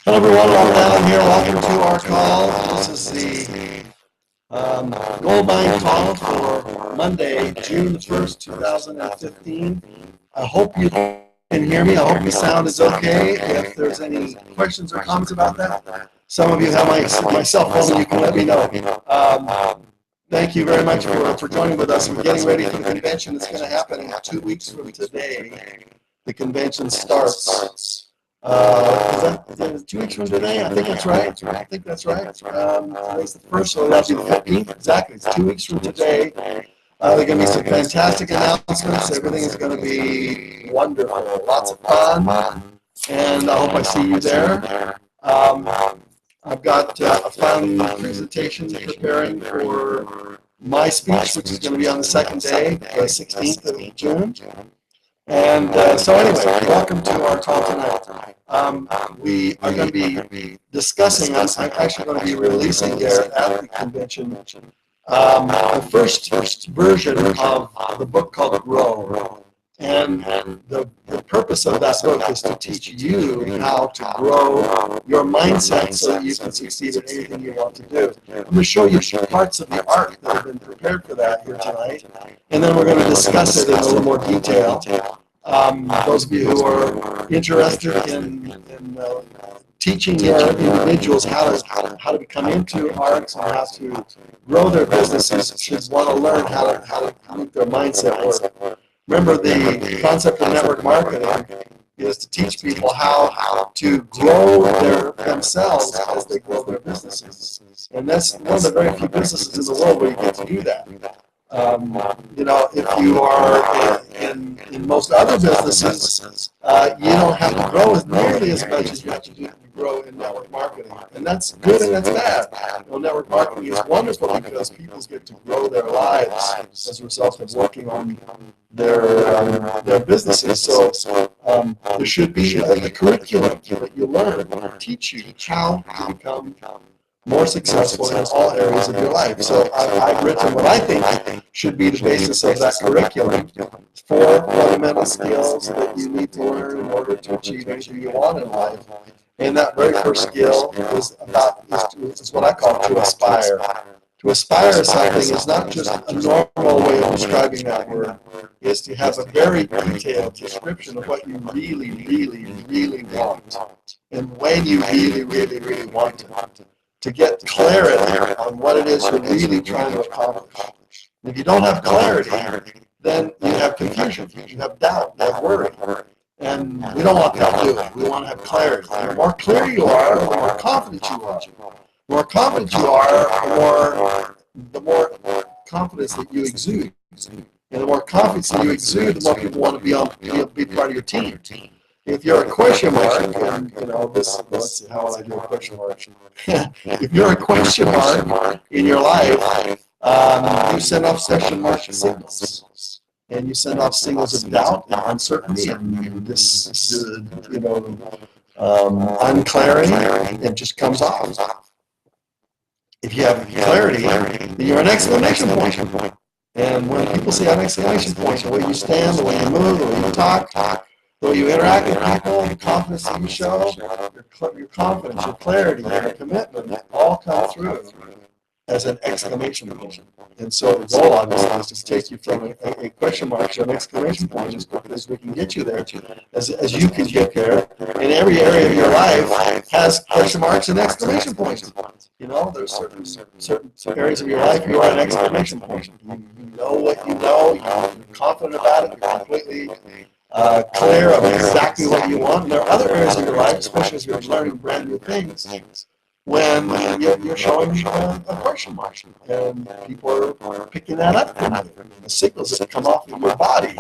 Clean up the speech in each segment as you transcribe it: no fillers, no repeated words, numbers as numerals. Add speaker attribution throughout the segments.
Speaker 1: Hello everyone, welcome down here. Welcome to our call. This is the GoldMiind call for Monday, June 1st, 2015. I hope you can hear me. I hope the sound is okay. If there's any questions or comments about that, some of you have my cell phone and you can let me know. Thank you very much for joining with us. We're getting ready for the convention. It's going to happen in 2 weeks from today. The convention starts. Is that 2 weeks from today? I think that's right. I think that's right. Today's the 1st, so that'll be the 15th. Exactly. It's 2 weeks from today. There are going to be some fantastic announcements. Everything is going to be wonderful. Lots of fun. And I hope I see you there. I've got a fun presentation preparing for my speech, which is going to be on the second day, the 16th of June. And so anyway, welcome to our call tonight. We are going to be discussing, I'm actually going to be releasing there at the convention, the first version of the book called Grow. And the purpose of that book is to teach you how to grow your mindset so that you can succeed in anything you want to do. I'm going to show you parts of the art that have been prepared for that here tonight, and then we're going to discuss it in a little more detail. Those of you who are interested in teaching your individuals how to become into arts and how to grow their businesses should want to learn how to make their mindset work. Remember, the concept of network marketing is to teach people how to grow themselves as they grow their businesses. And that's one of the very few businesses in the world where you get to do that. You know, if you are in most other businesses, you don't have to grow as nearly as much as you have to do to grow in network marketing. And that's good and that's bad. You know, network marketing is wonderful because people get to grow their lives as a result of working on their businesses. So there should be a curriculum that you learn to teach you how to become more successful in all areas of your life. So I've written what I think should be the basis of that curriculum. 4 fundamental skills that you need to learn in order to achieve anything you want in life. And that very first skill is what I call to aspire. To aspire to something is not just a normal way of describing that word. Is to have a very detailed description of what you really, really, really want. And when you really, really, really want it. To get clarity on what it is you're really trying to accomplish. If you don't have clarity, then you have confusion, you have doubt, you have worry. And we don't want that, do we? We want to have clarity. And the more clear you are, the more confident you are. The more confident you are, the more confidence that you exude. And the more confidence that you exude, the more people want to be part of your team. If you're a question mark, and you know this, let's see, how will I do a question mark? If you're a question mark in your life, you send off question mark signals, and you send off signals of doubt and uncertainty, and this, you know, unclarity, it just comes off. If you have clarity, then you're an exclamation point. And when people say an exclamation point, the way you stand, the way you move, the way you talk, the way you interact with people, the confidence that you show, your confidence, your clarity, your commitment, all come through as an exclamation point. And so the goal, obviously, is to take you from a question mark to an exclamation point as quickly as we can get you there, as you can get there. And every area of your life has question marks and exclamation points. You know, there's certain areas of your life you are an exclamation point. You know what you know, you're confident about it, you're completely clear of exactly what you want. And there are other areas of your life, especially as you're learning brand new things, when you're showing a question mark, and people are picking that up from you. The signals that come off of your body.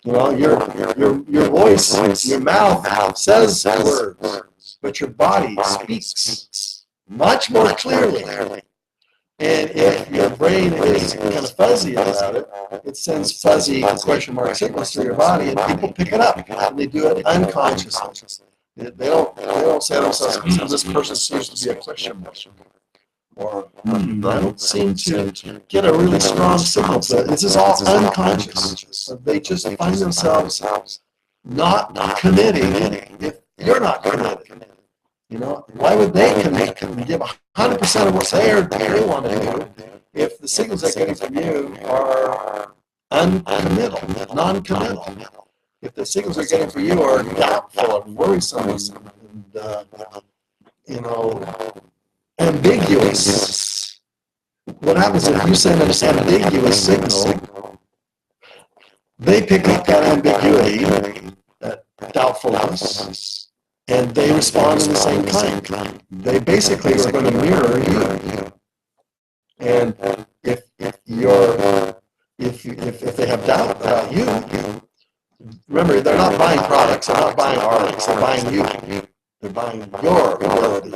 Speaker 1: You know, your voice, your mouth says words, but your body speaks much more clearly. And if your brain is kind of fuzzy about it, it sends fuzzy question mark signals through your body, and people pick it up, and they do it unconsciously. They don't say to themselves, this person seems to be a question mark. Or, I don't seem to get a really strong signal. This is all unconscious. They just find themselves not committing if you're not committed. You know, Why would they commit and give 100% of what they want to do if the signals they're getting from you are uncommittal, non-committal? If the signals they're getting from you are doubtful and worrisome and ambiguous, what happens if you send an ambiguous signal? They pick up that ambiguity, that doubtfulness, and they respond in the same kind. They basically are going to mirror you. And if they have doubt about you, remember, they're not buying products, they're not buying articles, they're buying you. They're buying your ability.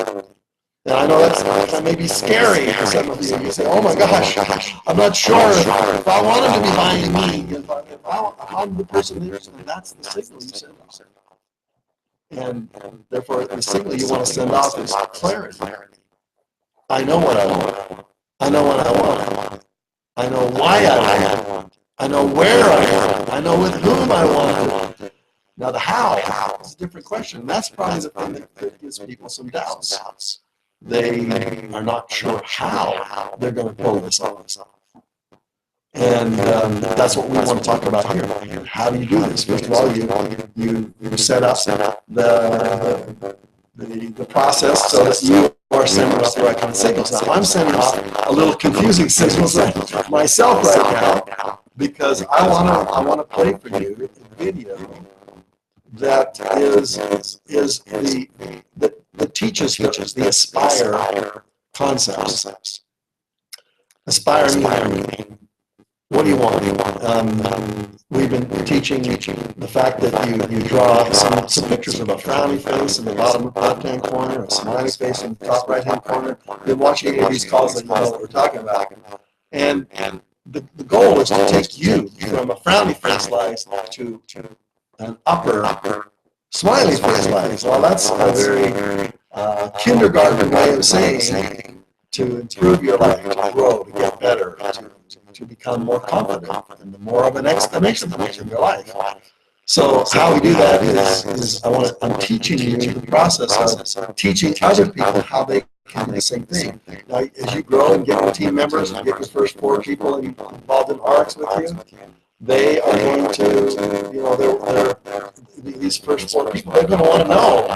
Speaker 1: And I know that may be scary for some of you. You say, oh my gosh, I'm not sure if I want them to be buying me. If I'm the person interested, and that's the signal you send off. And therefore, the signal you want to send off is clarity. I know what I want. I know what I want. I know why I want it. I know where I want it. I know with whom I want it. Now, the how is a different question. That's probably the thing that gives people some doubts. They are not sure how they're going to pull this off. And that's what we want to talk about here. How do you do this? First of all, you set up the process so that you are sending off the right kind of signals. Now, I'm sending off a little confusing signals myself right now because I want to play for you a video that that teaches the Aspire concepts. Aspire meaning, what do you want? We've been teaching the fact that you draw some pictures of a frowny face in the bottom left-hand corner, a smiley face in the top right-hand corner. Been watching any of these calls that you know what we're talking about. And the goal is to take you from a frowny face life to an upper smiley face life. Well, that's a very kindergarten way of saying to improve your life, to grow, to get better, to become more confident, and more of an exclamation point in your life. So how we do that is I'm teaching you the process of teaching other people how they can do the same thing. Now, as you grow and get your team members and get your first 4 people involved in ARCs with you, they are going to, these first 4 people, they're going to want to know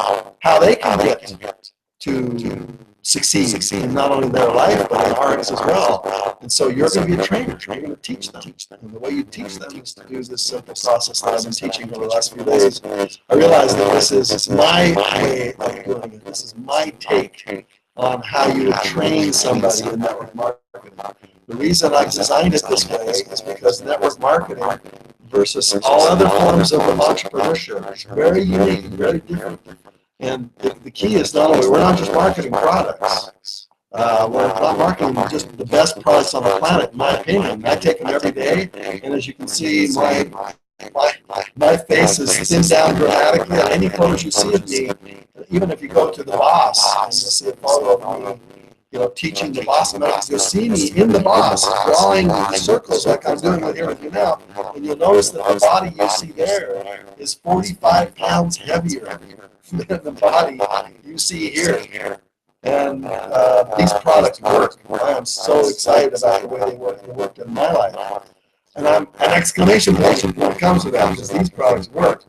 Speaker 1: how they can get to succeed in not only their life, but in ARCs as well. And so you're going to be a trainer. You're going to teach them. And the way you teach them is to do this simple process that I've been teaching over the last few days. I realize that this is my way of doing it. This is my take on how you would train somebody in network marketing. The reason I've designed it this way is because network marketing versus all other forms of entrepreneurship is very unique, very different. And the key is we're not just marketing products. We're not marketing just the best products on the planet, in my opinion. I take them every day, and as you can see, my face is thinned down dramatically. On any photos you see of me, even if you go to the boss and you'll see a photo of me, teaching the boss, you'll see me in the boss drawing circles like I'm doing here with you now, and you'll notice that the body you see there is 45 pounds heavier than the body you see here. And these products work. I am so excited about the way they work. They worked in my life. And I'm an exclamation point when it comes to that, because these products work.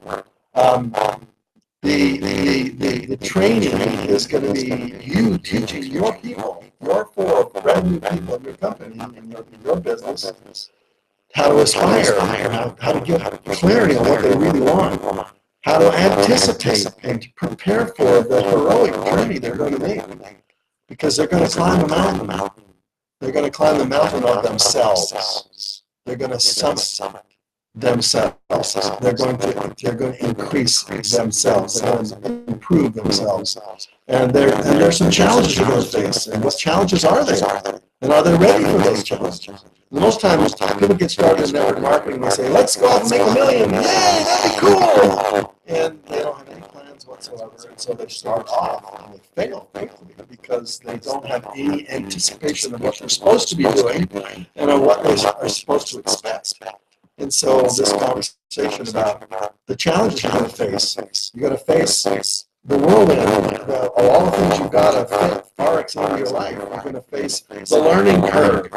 Speaker 1: The training is going to be you teaching your people, your 4 brand new people in your company, in your business, how to aspire, how to get clarity on what they really want, how to anticipate and to prepare for the heroic journey they're going to make. Because they're going to climb a mountain. They're going to climb the mountain of themselves. They're going to summit themselves. They're going to increase themselves. They're going to improve themselves. And there are some challenges they're going to face. And what challenges are they? And are they ready for those challenges? Most times, people get started in network marketing and say, let's go out and make $1 million. Yay, that'd be cool. And they don't have any plans whatsoever. And so they start off and they fail because they don't have any anticipation of what they're supposed to be doing and of what they are supposed to expect. And so this conversation about the challenges you're going to face the whirlwind of all the things you've got to fit far exceed your life. You're going to face the learning curve,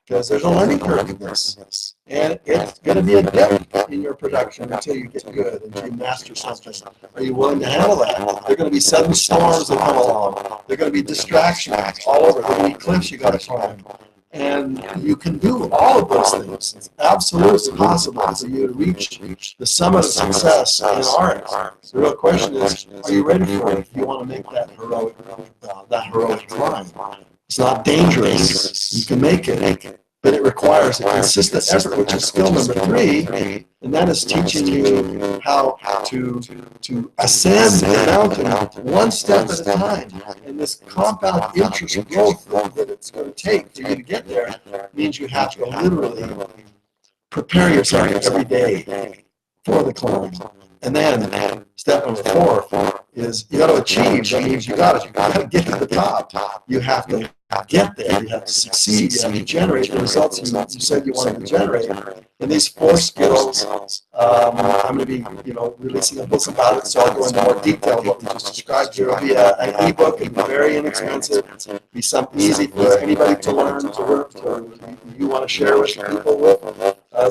Speaker 1: because there's a learning curve in this. And it's going to be a dip in your production until you get good, until you master something. Are you willing to handle that? There are going to be sudden storms that come along. There are going to be distractions all over. There are going to be cliffs you got to climb. And you can do all of those things. It's absolutely possible for you to reach the summit of success in art. The real question is, are you ready for it? If you want to make that heroic climb. It's not dangerous. You can make it, but it requires a consistent effort, which is skill number 3, and that is teaching you how to ascend the mountain one step at a time. And this compound interest growth that it's going to take for you to get there means you have to literally prepare yourself every day for the climb. And then step number 4 is you got to achieve. That means you got to get to the top. You have to get there. You have to succeed. You have to generate the results you said you wanted to generate. And these 4 skills, I'm going to be releasing a book about it, so I'll go into more detail what we just described here. It'll be an ebook. It'll be very inexpensive. It'll be something easy for anybody to learn, to work, you want to share with people with.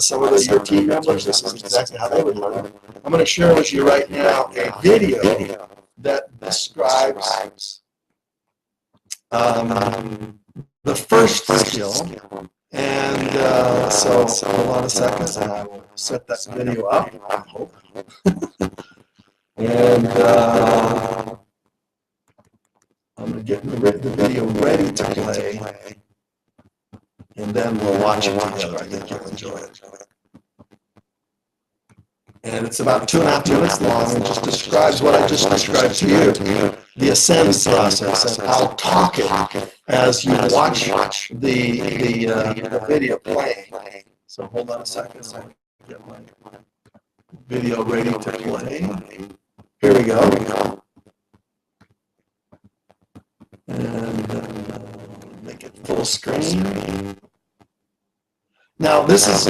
Speaker 1: Some of your team members, this is exactly how they would learn. I'm going to share with you right now a video that describes the first skill. And so hold on a second, and I will set that video up, I hope. And I'm going to get the video ready to play, and then we'll watch it together. I think you'll enjoy it. And it's about 2.5 minutes long, and just describes what I just described to you, the ascend process. And I'll talk it as you watch the video playing. So hold on a second, so I get my video ready to play. Here we go. And make it full screen. Now this is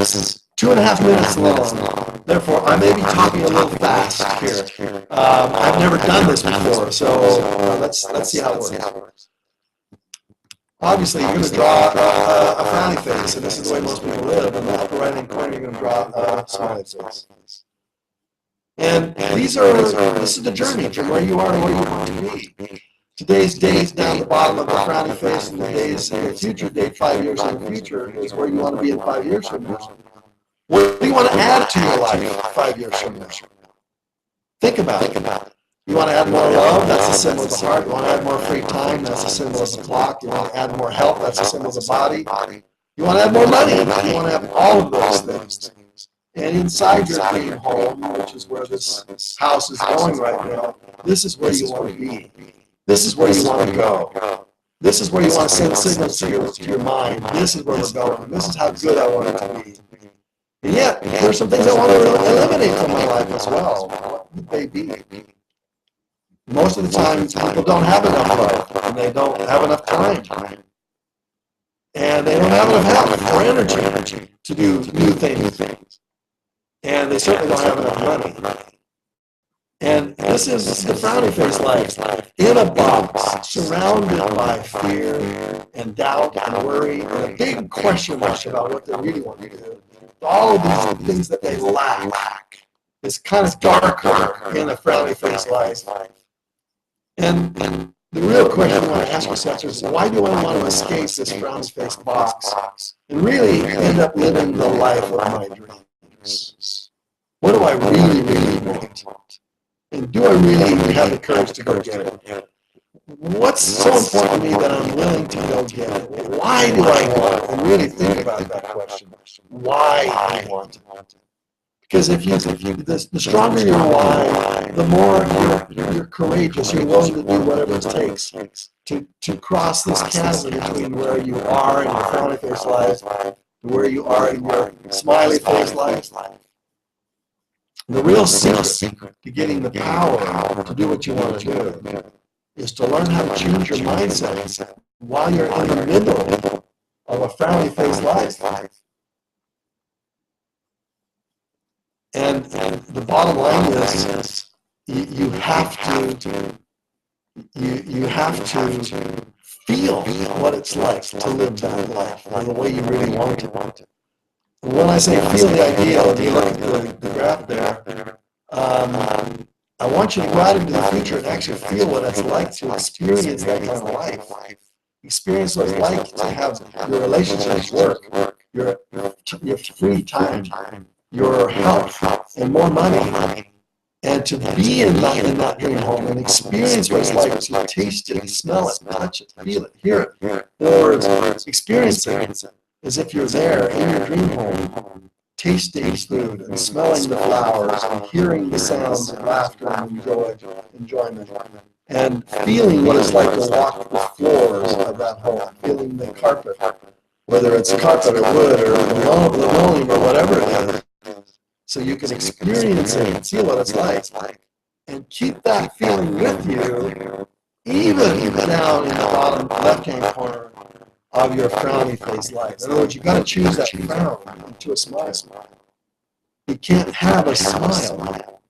Speaker 1: 2.5 minutes long. Therefore, I may be talking a little fast here. I've never done this before, so let's see how it works. Obviously, you're going to draw a frowny face, and this is the way most people live. In the upper right-hand corner, you're going to draw a smiley face. And this is the journey from where you are to where you want to be. Today's date down the bottom of the frowny face, and today's future date, 5 years in the future, is where you want to be in 5 years from now. What do you want to add to your life 5 years from now? Think about it. You want to add more love? That's a symbol of the heart. You want to add more free time? That's a symbol of the clock. You want to add more health? That's a symbol of the body. You want to add more money? You want to have all of those things. And inside your dream home, which is where this house is going right now, this is where you want to be. This is where you want to go. This is where you want to send signals to your mind. This is where we're going. This is how good I want it to be. And yet, there's some things I want to eliminate from my life as well. What would they be? Most of the time, people don't have enough love, and they don't have enough time. And they don't have enough health or energy to do new things. And they certainly don't have enough money. And this is the frowny face life, in a box, surrounded by fear and doubt and worry and a big question mark about what they really want to do. All of these things that they lack is kind of darker in a frowny face life. And the real question you want to ask yourself is, why do I want to escape this frowny face box and really end up living the life of my dreams? What do I really, really want? And do I really have the courage to go get it? What's so important to me that I'm willing to go get it? Why do I want it? And really think about that question. Why I want it? Because the stronger your why, the more you're courageous. You're willing to do whatever it takes to cross this chasm between where you are in your frowny face life and where you are in your smiley face life. The real secret to getting the power to do what you want to do is to learn how to change your mindset while you're in the middle of a frowny face life. And the bottom line is, you have to feel what it's like to live that life the way you really want it. When I say feel the ideal, and you look at the graph there, I want you to go out into the future and actually feel what it's like to experience that kind of life. Experience what it's like to have your relationships work, your free time, your health, and more money, and to be in that dream home and experience what it's like to taste it, smell it, touch it, feel it, hear it. In other words, experience it as if you're there in your dream home, tasting food and smelling the flowers and hearing the sounds of laughter and enjoyment, and feeling what it's like to walk the floors of that home, feeling the carpet, whether it's carpet or wood or linoleum or whatever it is, so you can experience it and feel what it's like, and keep that feeling with you, even down in the bottom left-hand corner of your frowny face life. In other words, you've got to choose that frown into a smile. You can't have a smile.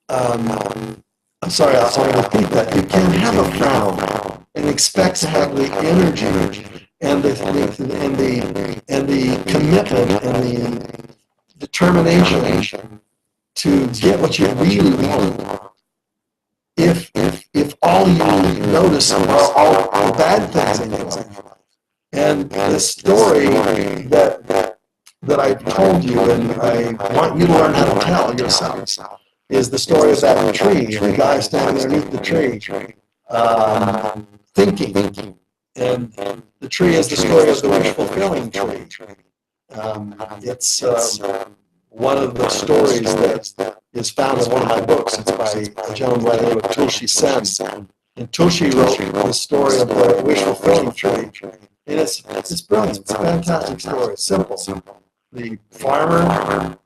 Speaker 1: I'm sorry, I'll repeat that. You can't have a frown and expect to have the energy and the commitment and the determination to get what you really want. If all you notice are all the bad things in your life. And the story that I've told you, and I want you to learn how to tell yourself, is the story of that tree, and the guy standing underneath the tree, thinking. And the tree is the story of the wish-fulfilling tree. It's one of the stories that is found in one of my books. It's by a gentleman by the name of Tulsi Sen. And Tulsi wrote the story of the wish-fulfilling tree. And it's brilliant. It's a fantastic story. It's simple. The farmer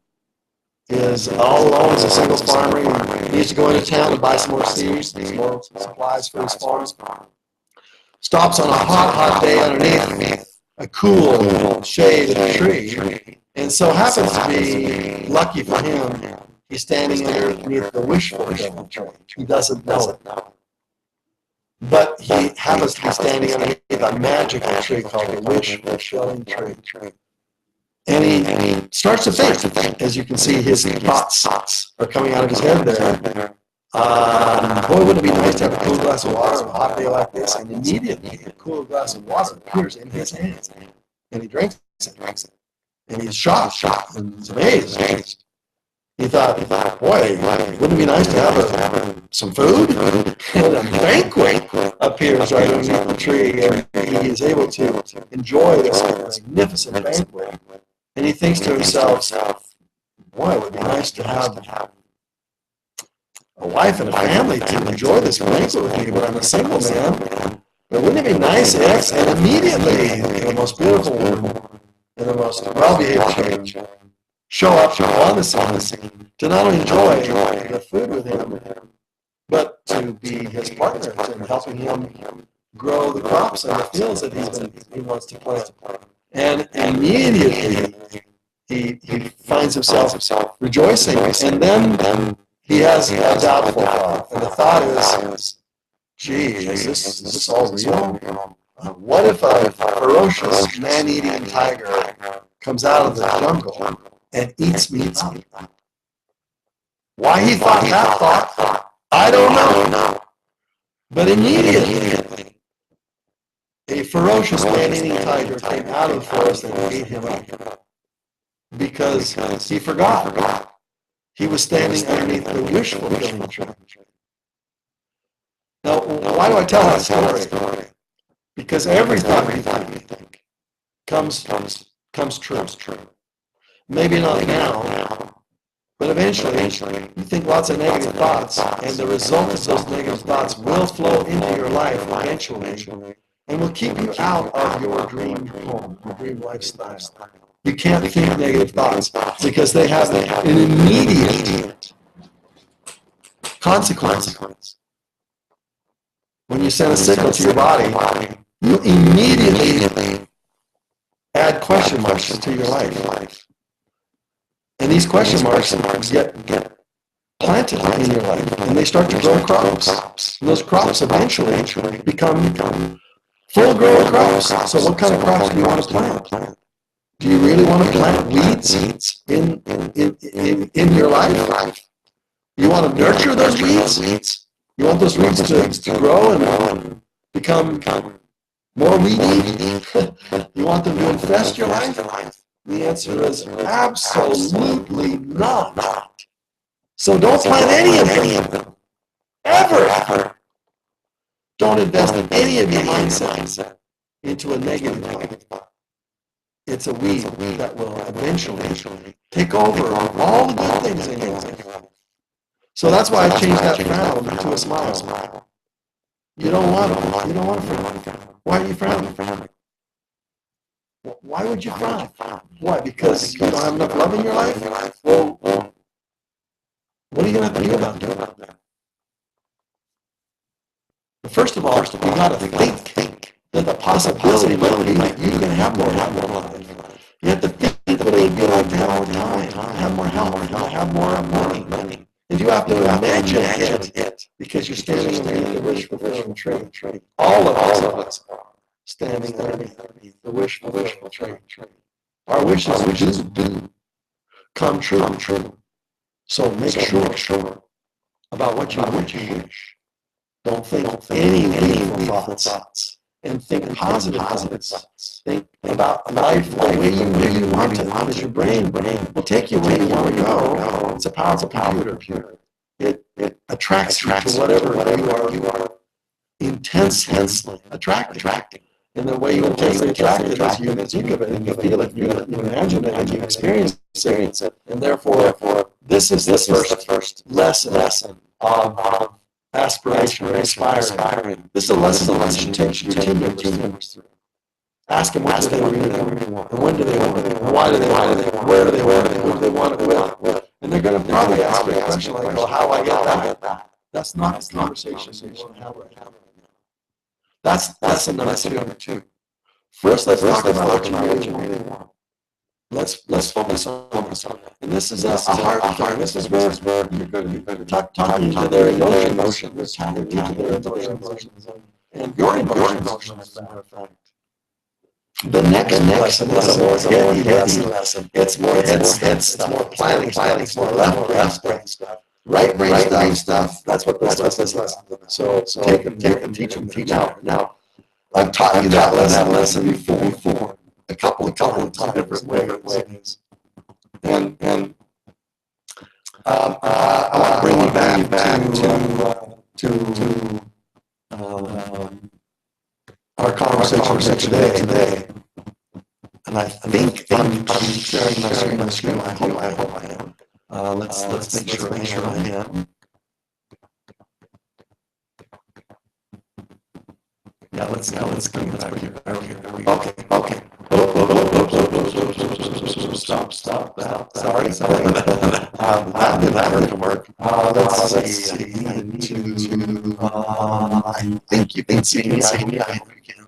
Speaker 1: is all alone as a single farmer. He needs to go into town to buy some more seeds, some more supplies for his farm. Stops on a hot day underneath a cool shade of a tree, and so happens to be, lucky for him, he's standing underneath the wish-fulfilling tree. He doesn't know it. But he happens to be standing underneath a magical tree called the wish-fulfilling tree. And he starts to think, as you can see, his thoughts are coming out of his head there. Boy, wouldn't it be nice to have a cool glass of water on a hot day like this? And immediately, a cool glass of water appears in his hand. And he drinks it. And he's shocked and he's amazed. He thought, boy, wouldn't it be nice to have some food? And a banquet appears right underneath the tree, and he is able to enjoy this magnificent banquet. And he thinks to himself, boy, it would be nice to have a wife and a family to enjoy this banquet with me, but I'm a single man. But wouldn't it be nice if, and immediately, the most beautiful woman and the most well-behaved chick show up on the scene to not only enjoy the food with him, but to be his partner in helping him grow the crops and the fields that he wants to plant. And immediately he finds himself rejoicing, and then he has a doubtful thought, and the thought is, gee, is this all real? What if a ferocious man-eating tiger comes out of the jungle and eats me up? Why he thought that thought, I don't know. But immediately, a ferocious man-eating tiger came out of the forest and ate him up. Because he forgot. He was standing underneath the wish-fulfilling tree. Now, why do I tell that story? Because every thought you think comes true. Maybe not now, but eventually you think lots of negative thoughts, and the result of those negative thoughts will flow into your life eventually, and will keep you out of your dream home, your dream lifestyle. You can't think negative thoughts because they have an immediate consequence. When you send a signal to your body, you immediately add question marks to your life. And these question marks get planted in your life, and they start to grow crops. And those crops eventually become full-grown crops. So what kind of crops do you want to plant? Do you really want to plant weeds in your life? You want to nurture those weeds? You want those weeds to grow and become more weedy? You want them to infest your life? The answer is absolutely not. So don't plant any of them. Ever. Don't invest any of your mindset into a negative thought. It's a weed that will eventually take over all the good things in your life. So that's why I changed that frown to a smile. You don't want it. You don't want to frown. Why are you frowning? Why would you frown? Why? Because you don't have enough love in your life? Well, what are you going to have to do about that? First of all, you got to think that the possibility might be that you can have more love. You have to think what it would be like to have more time, have more health, have more money. And you have to imagine it because you're standing underneath the wish fulfilling tree. All of us are standing underneath the wish fulfilling tree. Our wishes do come true. So make sure about what you wish. Don't think any hateful thoughts. And think positive thoughts. Think about life the way you really want it. Because your brain will take you where you want to go. It's a powerful computer. It attracts you to whatever you are intensely attracting. And the way you intensely attract it is you think of it and you feel it, you imagine it, and you experience it. And therefore, this is the first lesson of aspiration, inspiring. This is a lesson that you take your team members through. Ask them what do they really want, and when do they want it, and why do they want it, where do they want it, who do they want it with. And they're going to probably ask you a question like, well, how do I get that? That's not the conversation you want to have right now. That's lesson number two. First, let's talk about what you really want. Let's focus on it. And this is a hard thing. This is where you're going to be talking to their emotions. Talking to their emotions. And your emotions, as a matter of fact. The next lesson is a more heavy lesson. It's more head stuff. It's more planning. It's more left brain stuff. Right brain stuff. That's what this lesson is. So take them, teach them. Now, I've taught you that lesson before. A couple of different ways. And I want to bring you back to our conversation today. And I think I'm sharing my screen. I hope I am. Let's make sure I am. Yeah, let's bring it back here. Okay. Stop. Sorry. That didn't work. Let's see. I think you can see me. I hope you can.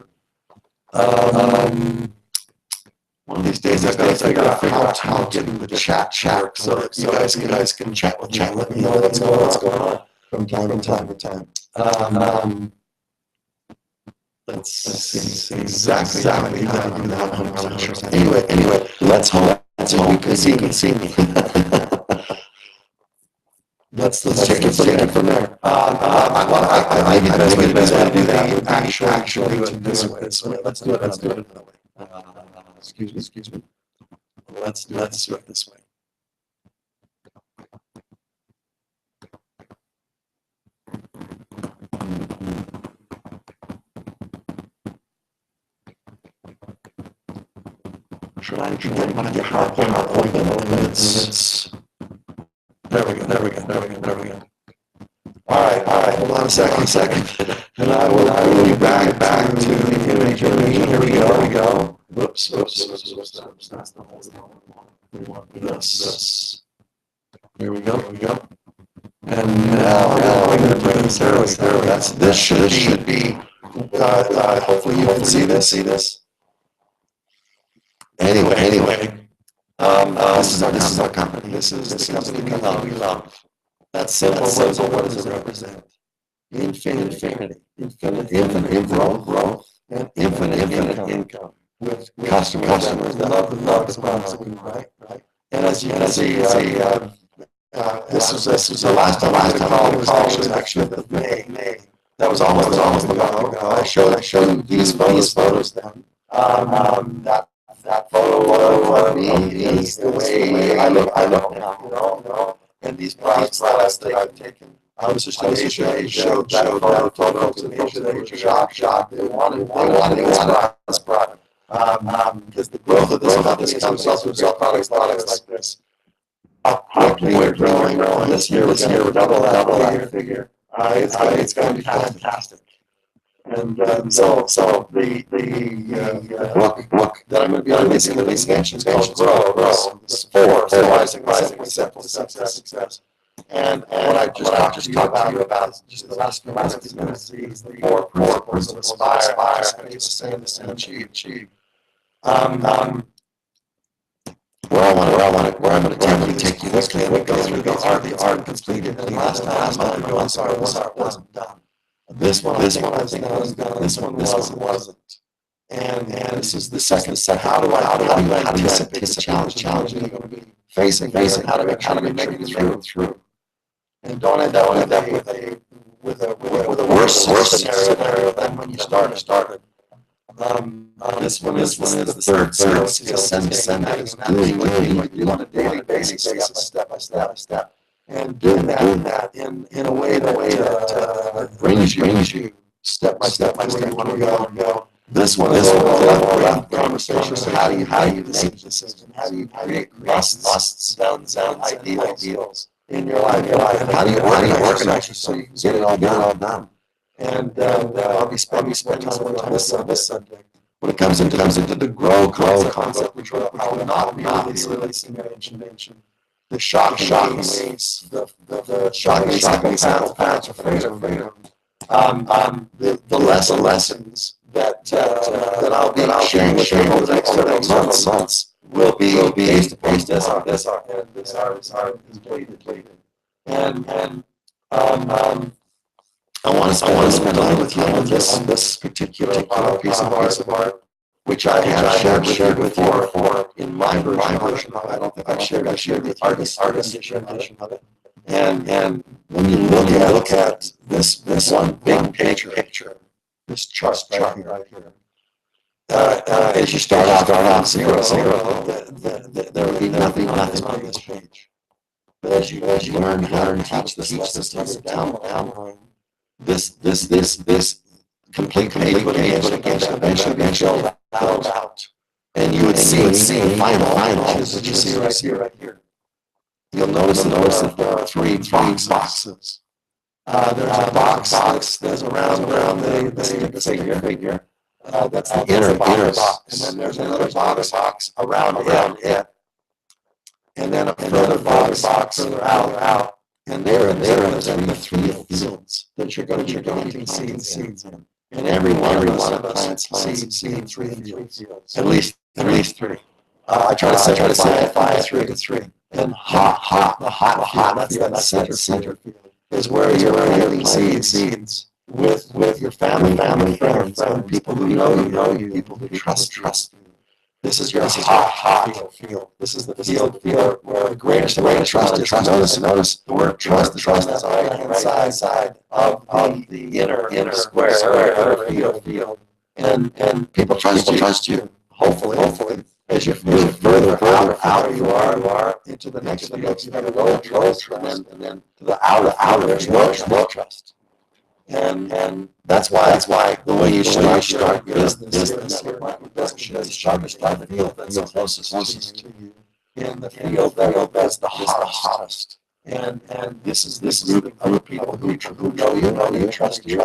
Speaker 1: One of these days, I've got to figure out how to get the chat so that you guys can chat with me. Let me know what's going on from time to time. Let's see exactly how to do that. Anyway, let's hope you can see me. Let's take it from there. I think the best way to do that would actually do it this way. Let's do it another way. Excuse me. Let's do it this way. Trying to get my PowerPoint open. It's there we go. All right. Hold on a second. And I will bring you back to the image. Here we go. Whoops. That's the whole thing. We want this. Here we go. And now I'm going to bring this there. This should be. Hopefully you can see this. Anyway, this is our company. This is the company we love. That symbol, what does it represent? Infinity, infinite growth, and infinite income. With customers that love the products that we make, right? And as you can see, this was the last time I called was actually the 5th of May. That was almost a month ago. I showed you these photos then. That photo of me is the way I look now, and these products that I've taken. I was just in Asia. They showed that photo to the Asia. They were shocked. They wanted this product. Because the growth of this company comes also with products like this. Quickly we're growing. This year we're double that figure. It's going to be fantastic. And so the book that I'm going to be releasing is called Grow. This is four. So rising simple success. And what I just talked to you about just the last few minutes is the four principles of aspire, sustain, and achieve. Where I'm going to take you quickly and go through the art completed. And last time it wasn't done. This one I think was done. This one wasn't. And this is the second. How do you anticipate the challenge you're going to be facing? How to make sure you through. And don't end up with a worse scenario than when you started. This one is the third skill, doing what you do on a daily basis, step by step, and doing that in a way that brings you step by step where you want to go. This one is a conversation. How do you make decisions? How do you create musts, downs, ideals in your life? How do you organize so you can get it all done? And I'll be spending time on this subject. When it comes into the grow concept, which will not be releasing mention. The shocking ways, the shocking sounds, paths of freedom. The lessons that I'll be sharing with you over the next several months will be based upon this art is completed. And I want to spend time with you on this particular piece of art, which I have shared with you in my version. I don't think I've shared the artist edition of it. And when you look at this one big picture, this chart right here, as you start off zero, there will be nothing on this page. But as you learn how to teach this lesson down the line, this complete page would eventually be filled out. And you would see final that you see right here. You'll notice that there are three boxes. There's a box that's around the figure. That's the inner box. And then there's another box around it. And then a further box further out. And there's the three fields that you're going to be planting seeds in. And every one of us plants seeds in three fields. At least three. I try to simplify it to three. And the hot field, that's that center field, is where you're planting seeds with your family, friends, people who know you, people who trust you. This is your hot field. This is the field where the greatest trust is. Notice the word trust is on the right-hand side of the inner square field. And people trust you. Hopefully, as you move further out you are into the next field, you have a low trust, and then to the outer there's no trust. And that's why the way you start business is start the field that's closest to you in the field that's the hottest. And this is a group of people who know you, trust you.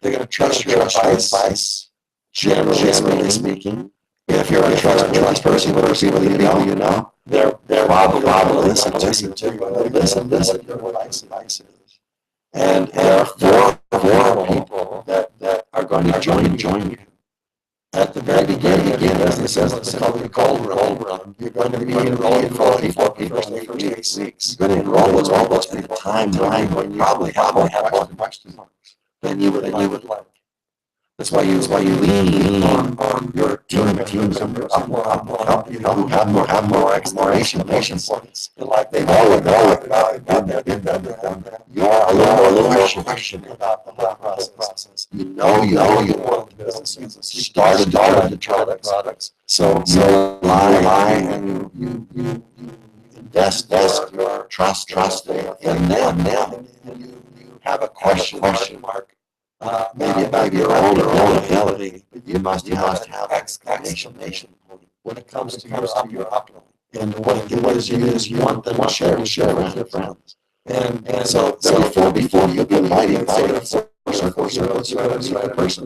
Speaker 1: They're going to trust your advice. Generally speaking, if you're a trustworthy person with people you know, they're probably listen to you. Listen to what advice is. And there are four people that are going to join you. at the very beginning of your business, it's called the gold run. You're going to be enrolling for people for 8 weeks. You're going to enroll those people at a time when you probably have more question marks than you would like. That's why you lean on your team members who have more exploration points. And like they've always done that. You're a little more question about the whole process. You know you want the business. You started to try the products. So you rely and you invest your trust in them. And you have a question mark. Maybe about your own ability, but you must have exclamation point when it comes to your upline. And what is you want them to share with your friends. And so before you get invited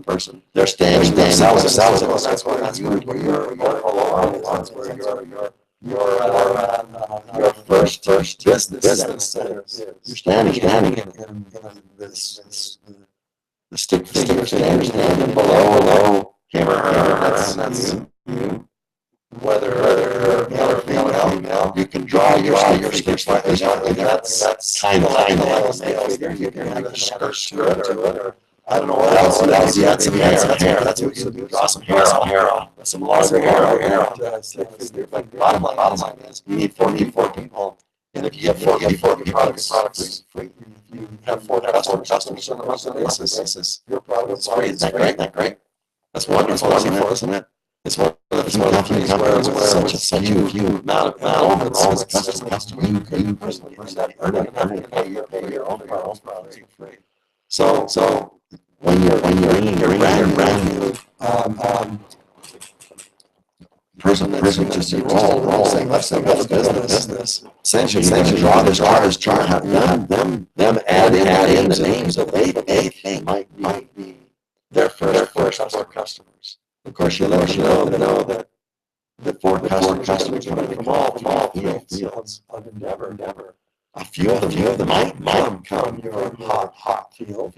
Speaker 1: person, they're standing themselves. That's where your first business is. You're standing in this. The stick figure standing below camera, that's you. Whether male or female, you can draw your stick slightly. That's kind of like a male figure. You can have a skirt to it, or I don't know what else. You add some hair. That's what you draw some hair off. Some longer hair off that stick figure. But bottom line is, you need four people. And if you get four products free. You have four customers on a monthly basis. Your product is free. Isn't that great? That's wonderful, isn't it? It's one of the few companies where such a huge amount of customers, you personally earn and pay your own products for free. So when you're brand new, person just roll saying let's go to business. Essentially, you draw this chart, have them add in the names that they think might be their first customers. Of course, you know that the four customers coming from all fields of endeavor. A few of them might come your hot field.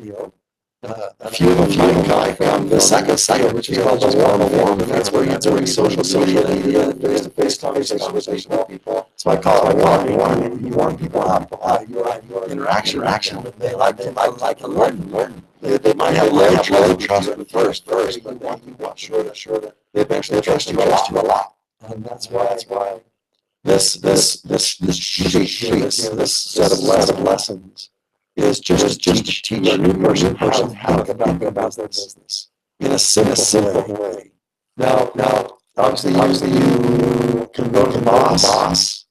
Speaker 1: A few of them might come the second, which is called the warm. That's where you're doing social media, face-to-face conversation with people. So I call it warm. You warm people up. Your interaction. They like to learn. They might have low trust at first, but you want sure that they eventually trust you a lot. And that's why this set of lessons is just to teach a new person how to think about their business in a simple way. Now, obviously you can go to boss,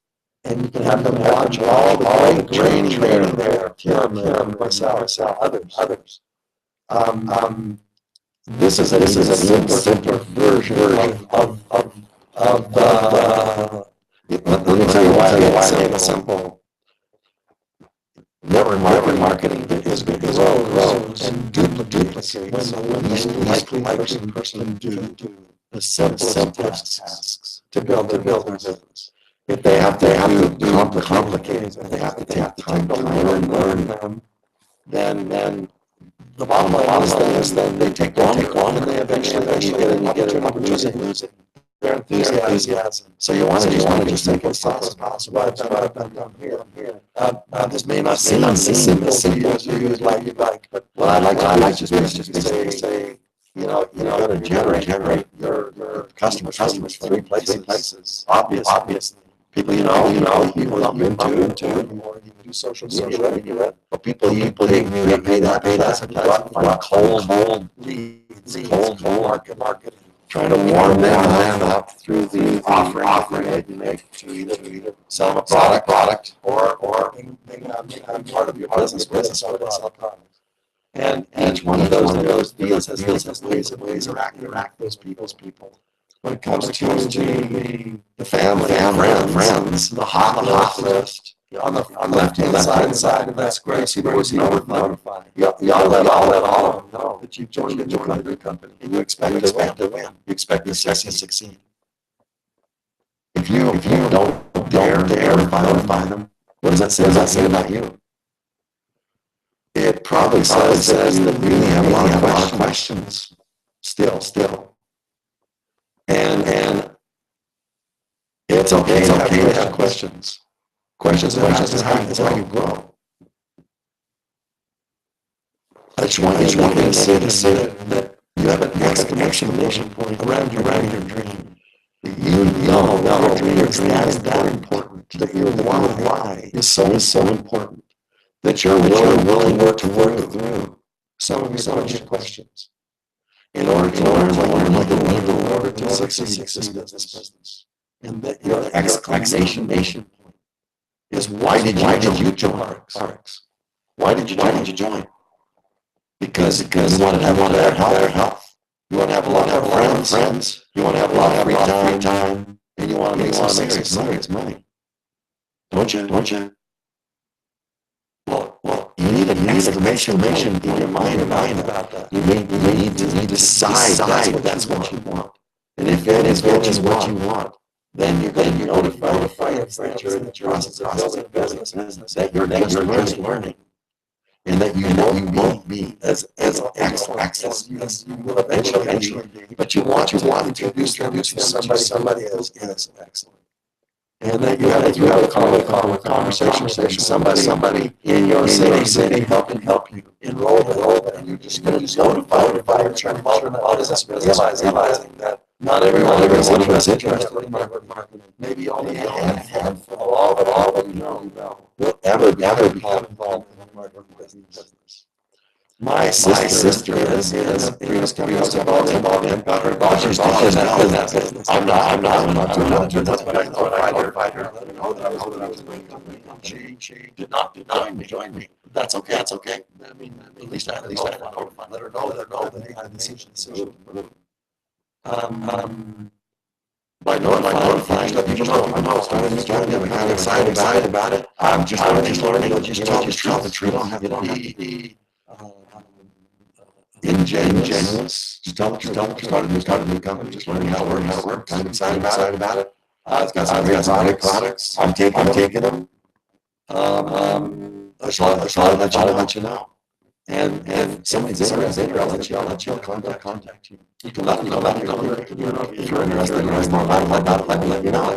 Speaker 1: and you can have them watch all the great training there. Kim, myself, others. This is a simpler version of let me tell you why I made it simple. Network marketing is grows and duplicates when the least person do the simplest tasks to build their business. If they have to do complicated, if they have to take time to learn them, then the bottom line is then they take long, and they eventually you get an opportunity losing their enthusiasm. So you want to just take it as possible. I've done here. This may not seem as simple as you would like, but what I like just to say, you got to generate your customers from three places. Obviously. People you know, people you've been into, or you do social media, but people you pay that find cold leads, cold marketing, trying to warm them up through the offering that you make to either sell them a product or become part of your business sell products. And each one of those deals has ways to interact those people. When it comes to the family, friends, the hot list, on the left-hand side of that square, see where it's notify. Y'all let all of them know that you've joined a good company, and you expect to win. You expect to succeed. If you don't dare find them, what does that say about you? It probably says that you really have a lot of questions. Still. And it's okay to have questions. Questions is how you grow. I just want you to say that you have an exclamation point around your dream. You know that your dream is that important. That your why is so important. That you're willing to work through some of your questions in order to learn what you need to learn in order to succeed in this business. And that your exclamation point is why did you join RX? Why did you join? Because you want to have better health. You want to have a lot of friends. You want to have a lot of free time. And you want to make some serious money. Don't you? Well, you need an exclamation in your mind about that. You need to decide that's what you want. And if that is what you want, then you're going to notify your friends that you're in the process of building a business, that you're learning. And that you won't be as excellent as you will eventually be, but you want to introduce somebody as excellent. And that you have a conversation with somebody in your city help you enroll, and you're just going to notify your trying about this, realizing that not everyone is interested in marketing. Maybe only a handful of all that you know will ever become involved in the marketing business. My sister is about she's in that business. I'm not doing that, but I notified her. Let her know that I was going to. She did not join me. That's okay. I mean, at least I notified. Let her know that I had the decision. By notifying, let people know I'm starting to get excited about it. I'm just learning. Just tell the truth. You don't have to be ingenuous. Just tell the truth. Start a new company. Just learning how to work. I'm excited about it. It's got some great products. I'm taking them. I just want to let you know. And if somebody's interested, I'll let you contact you. You can let me know. If you're interested in learning more about it, let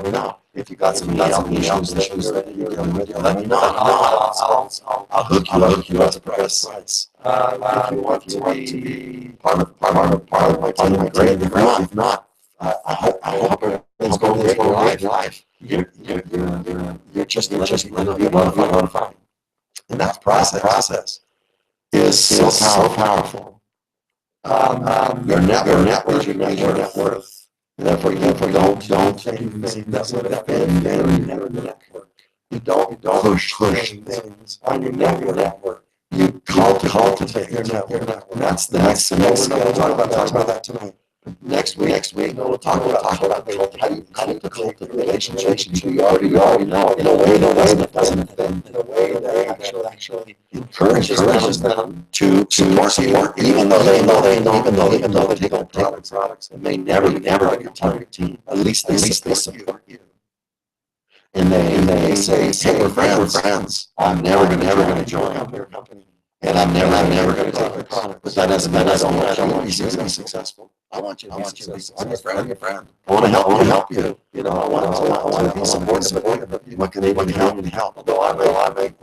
Speaker 1: me know. If you got some issues that you're dealing with, let me know. I'll hook you up to price. If you want to be part of my team, great. If not, I hope everything's going great in your life. You're just going to be a lot of fun. And that process is so powerful. Your network is your net worth. And therefore, don't think that would offend your network. You don't push things on your network. You cultivate your network. And that's the next thing we're going to talk about that tonight. Next week, we'll talk about how you cultivate relationships you already know in a way that doesn't offend, in a way that actually encourages them to support, even though they take on products and may never be your target team. At least they support you. And they say, hey, we're friends. I'm never gonna join your company. And I'm never going to take your product. But that doesn't mean I don't want you to be successful. I want you to be successful. I'm your friend. I want to help you. You know, I want to be supportive of you. What can they help? Although I may,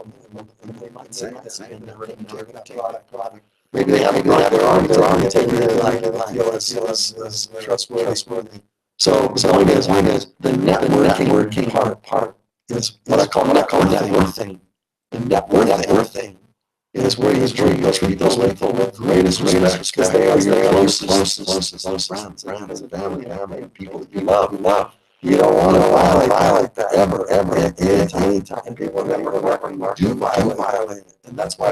Speaker 1: they might say, I'm never going to take that product. Maybe they're already taking it like as trustworthy. So the point is, the networking part is what I call networking. The networking is where you treat those people with greatest respect, because they are your closest friends and family, people that you love. You don't want to violate that ever, at any time. And people never do violate it. And that's why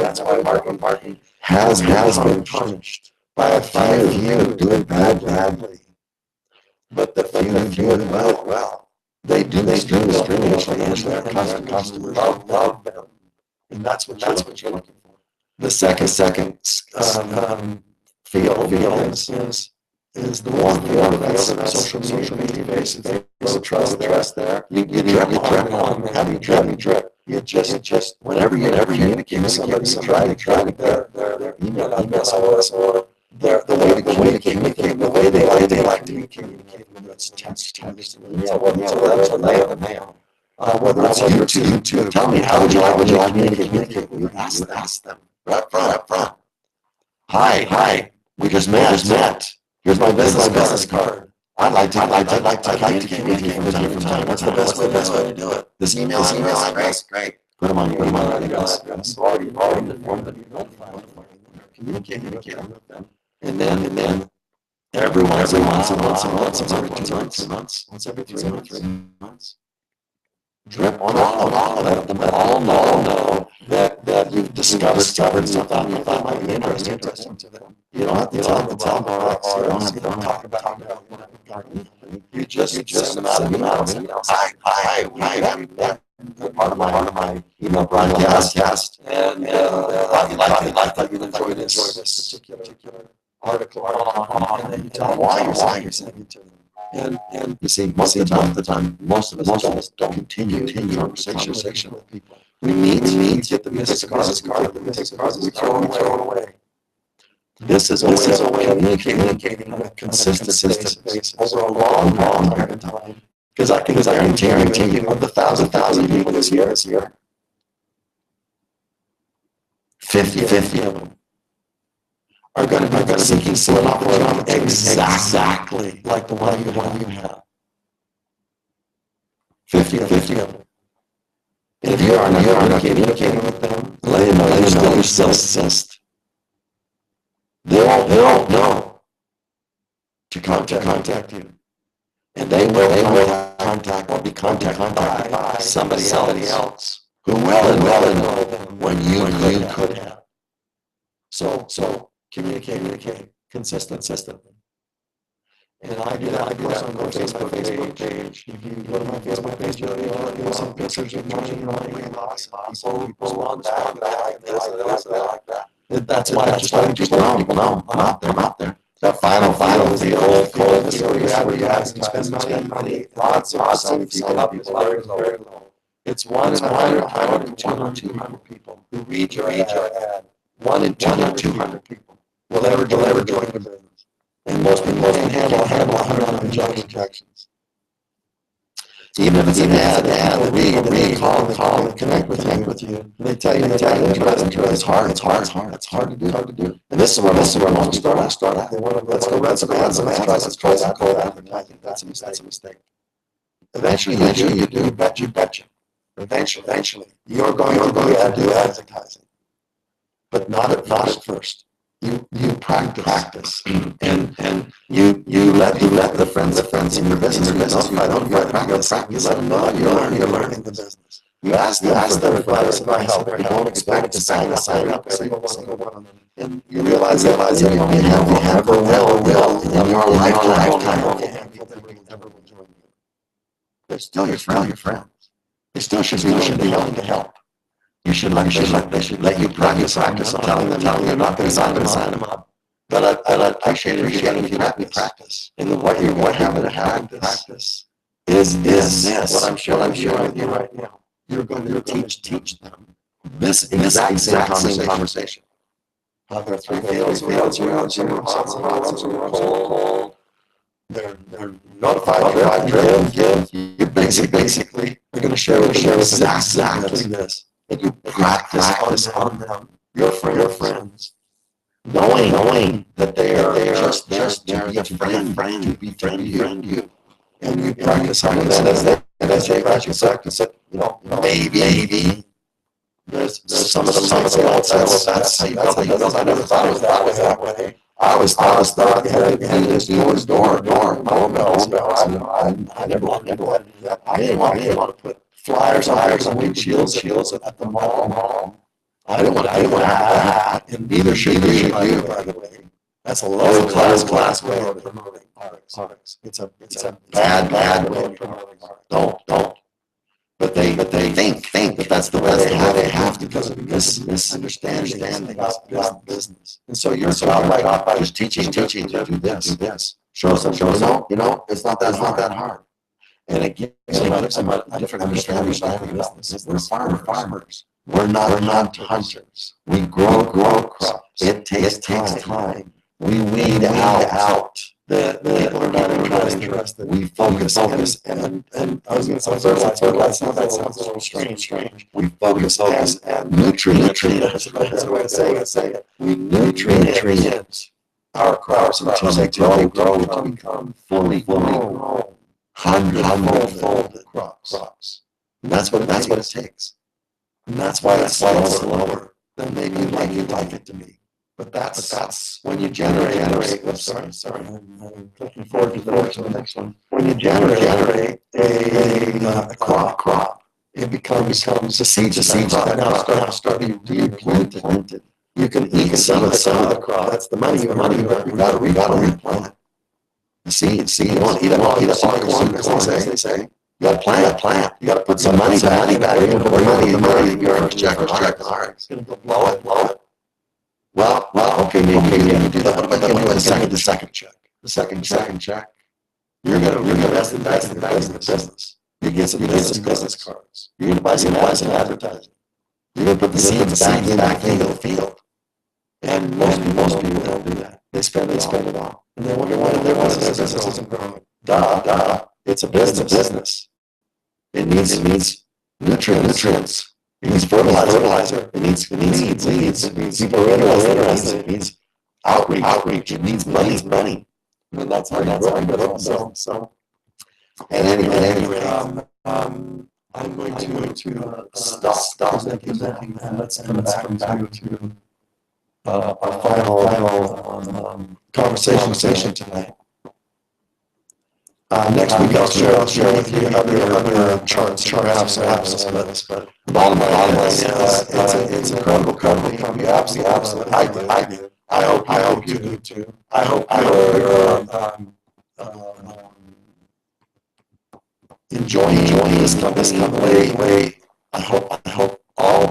Speaker 1: marketing has been punished by a few doing badly. But the few do it well. They do extremely and their customers love them. And that's what you're looking for. The second field is the one that's social media based. There's trust there. You drip on. How do you drip? You just whenever you communicate with somebody, try to their email address or the way to communicate, the way they like to communicate it's text, whether it's a letter, the mail, whether it's YouTube. Tell me, how would you like me to communicate with you? Ask them right up front. Hi, we just met. Here's my business card. I'd like to communicate with you from time to time. What's the best way to do it? This email address, great. Put them on your email address. You've already informed them. You're communicating with them. And then every once in a while, once every 2 months, once every 3 months, drip on all let them all know that you've discovered something you thought might be interesting to them. You don't have to tell them, or you don't have to talk about it. You just send them out of emails. Hi, I'm part of my email broadcast, and thought you'd enjoy this particular article, and then you tell them why you're sending it to them. And you see, most of the time, most of us don't continue conversation with people. We meet, get the business card, we throw it away. This is a way of communicating on a consistent basis over a long period of time. Because I guarantee you, of the thousand people this year, 50 of them are going to be seeking an opportunity exactly like the one you have. 50 of them. And if you are not communicating with them, let them know you still exist. They'll know to contact you. And they will be contacted by somebody else who will know them when you could have. So communicate consistently. And I do that on my Facebook page. If you go to my Facebook page, you'll see pictures of money loss. People respond back like this, like that. That's why I just let people know I'm out there. The final is the old cold story where you have to spend money. Lots of people up, very low. It's 1 in 100 to 200 people who read your ad. 1 in 200 people will ever join the business. And most people can handle 100 objections. Even if it's an ad, they call, connect with you. They tell you, it's hard to do. And this is where most start out. They want to, let's go run some ads, let's try some cold advertising. That's a mistake. Eventually you do, betcha. Eventually, you're going to do advertising. But not at first. You practice, and you let the friends in your business know. I don't practice. You let them know you're learning the business. You ask them for advice and help. You don't expect to sign up every single one. And you realize that you only have the will in your lifetime. You have people that will join you. They're still your friends. They still should be willing to help. They should let you practice telling them you're not going to sign them up. But I appreciate if you practice. And what having to practice is this. What I'm sharing with you right now. You're going to teach them this exact same conversation. How there are three fields around some are cold. They're notified, give. You basically are going to share exactly this. That you practice on them, your friends, knowing that they are just there to be a friend, to befriend you, and you practice on that as they practice, maybe there's some of them that's how you build it. I never thought it was that way. I always thought you had to just door bells. I never wanted to do that. I didn't want to put flyers on windshields at the mall. I didn't want to have that, and neither should you, by the way. That's a low class way of promoting products. It's a bad way of promoting products. Don't. But they think that that's the way they have to because of this understanding about business. And so you're about by just teaching to do this. Shows them, it's not that hard. And it gives them a different understanding of business. We're farmers. We're not hunters. We grow crops. It takes time. We weed out that people are not interested. We focus, and I was going to say fertilizer. That sounds a little strange. We focus and nutrient. That's the way to say it. We nutrient our crops until they grow to become fully grown, hundredfold crops. And that's what it takes. And that's why it's slower than maybe you'd like it to be. But that's when you generate. Sorry. I'm looking forward to the next one. When you generate a crop, it becomes the seeds now start to be planted. You can eat some of the crop. That's the money. You got to replant the seeds. You want to eat up all corn, as they say. You got to plant. You got to put some money back. You're going to put money. You're going to check ours. Going to blow it. Well, okay, maybe you do that. What about the second check? The second check. You're gonna invest in business. You get some business cards. You're gonna buy some advertising. You're gonna put the seeds back into the field. And most people don't do that. They spend it all. And they wonder why their business isn't growing. Duh. It's a business. It needs nutrients. It needs fertilizer. It needs leads. People are interested. It needs outreach. It needs money. And that's how you grow. So, and anyway, I'm going to stop presenting, and let's come back to our final conversation tonight. Next week I'll share with you other charts, graphs, but the bottom line is it's incredible company. Absolutely. I do. I hope you do too. I hope you're enjoying this company. I hope all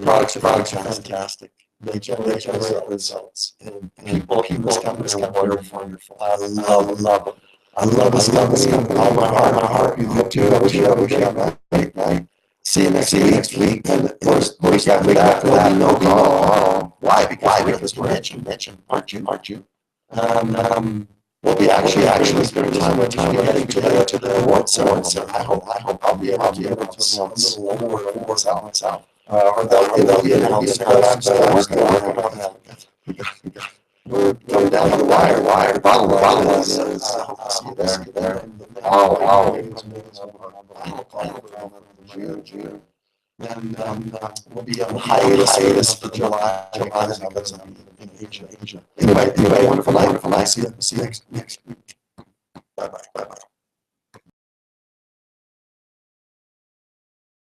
Speaker 1: products are fantastic. They generate results. And people in this company are wonderful. I love them. I love this company. All my heart. You hope to. Right? See you next week. And of course, after that, there'll be no call. Why? Because we're rich, aren't you? We'll be actually spending time getting to the award ceremony. I hope I'll be able to announce a little award for us out. Or they'll be announced. We're coming down to the wire. The bottom line is I hope to see you there. June. Then we'll be on hiatus for July because I'll be in Asia. Anyway, wonderful night. See you next week. Bye.